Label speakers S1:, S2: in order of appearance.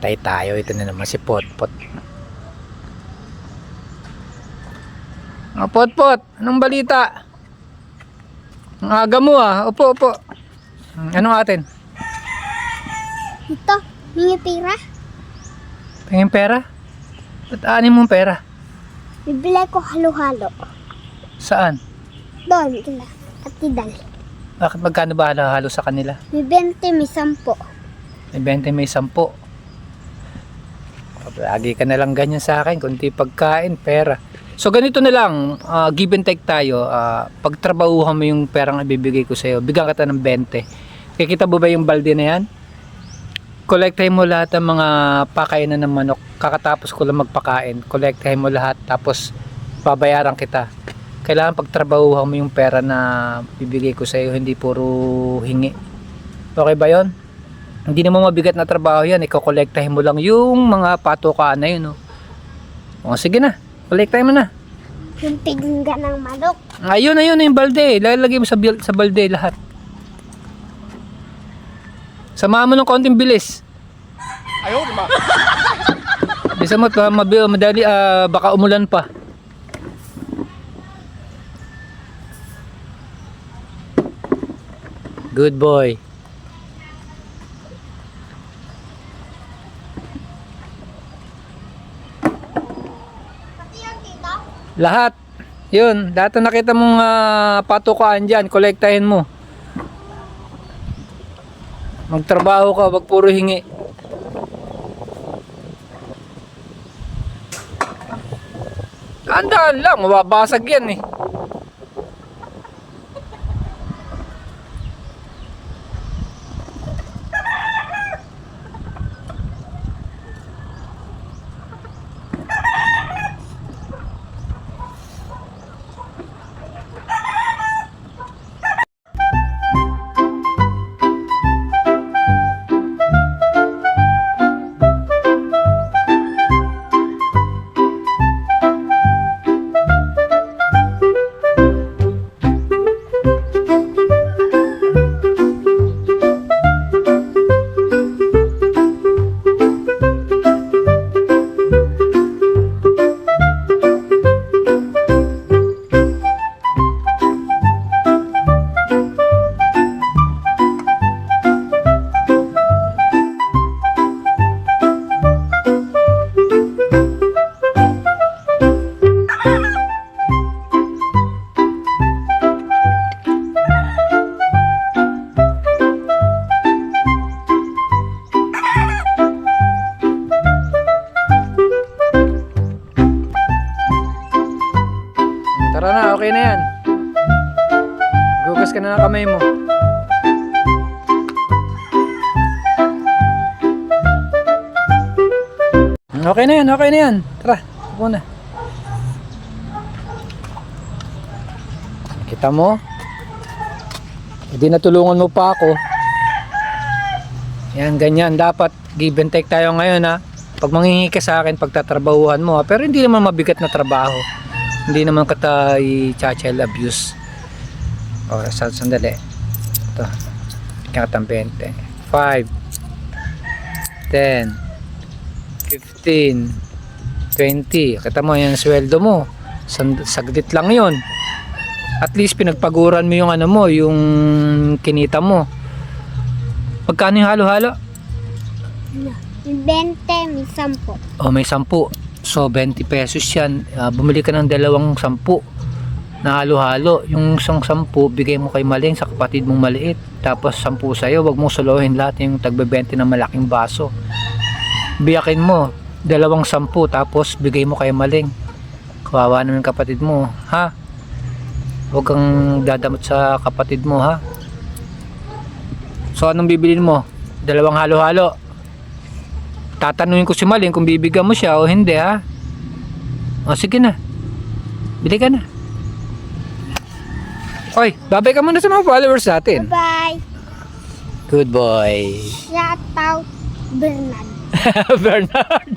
S1: Antay tayo. Ito na naman si Potpot. Potpot, anong balita? Ang aga mo Upo. Anong atin?
S2: Ito, mingi pera.
S1: Tingin pera? Ba't aanin mong pera?
S2: Bibili ko halo-halo.
S1: Saan?
S2: Doon, sila. At tidal.
S1: Bakit magkano ba halo sa kanila?
S2: May 20, may 10.
S1: May 20, may 10. Lagi ka na lang ganyan sa akin. Kunti pagkain, pera. So ganito na lang, give and take tayo. Pagtrabahuhan mo yung perang ibibigay ko sa'yo, bigyan kita ng 20. Kikita mo ba yung balde na yan? Kolektahin mo lahat ng mga pakainan ng manok. Kakatapos ko lang magpakain, kolektahin mo lahat, tapos babayaran kita. Kailangan pagtrabahuhan mo yung pera na bibigay ko sa'yo, hindi puro hingi. Okay ba yon? Hindi naman mabigat na trabaho yan. Iko-kolektahin mo lang yung mga patukaan na yun. O sige na, kolektahin mo na.
S2: Yung piginggan ng manok.
S1: Ayun yung balde. Lalagay mo sa balde lahat. Samahan mo ng konting bilis.
S3: Ayaw, di ba?
S1: Bisa mo, madali, baka umulan pa. Good boy.
S2: Pati yung dito?
S1: Lahat. Yun, dati nakita mong patukaan dyan, kolektahin mo. Magtrabaho ka, wag puro hingi. Andaan lang, mababasag yan Tara na, okay na yan. Gugas ka na ng kamay mo. Okay na yan. Tara, upo na. Kita mo? Hindi natulungan mo pa ako. Yan, ganyan. Dapat give and take tayo ngayon Pag manghingi ka sa akin, pagtatrabahuhan mo Pero hindi naman mabigat na trabaho. Hindi naman kita i-child abuse. O, sandali. Ito. Katang 20. 5, 10, 15, 20. Kita mo, yan sweldo mo. Saglit lang yon. At least pinagpaguran mo yung yung kinita mo. Magkano yung halo-halo?
S2: May 20, may 10.
S1: O, may 10. So 20 pesos yan. Bumili ka ng 2 10 na halo-halo. Yung isang 10 bigay mo kay Maling sa kapatid mong maliit. Tapos 10 sa'yo. Wag mo suluhin lahat yung tagbe-20 ng malaking baso. Biyakin mo 2 10 tapos bigay mo kay Maling. Kawawa naman yung kapatid mo, ha? Huwag kang dadamot sa kapatid mo, ha? So anong bibilin mo? 2 halo-halo. Tatanungin ko si Maling kung bibigyan mo siya o hindi, ha? O sige na. Bili ka na. Oy, babay ka muna sa mga followers natin.
S2: Bye-bye.
S1: Good boy.
S2: Shout out, Bernard.
S1: Bernard.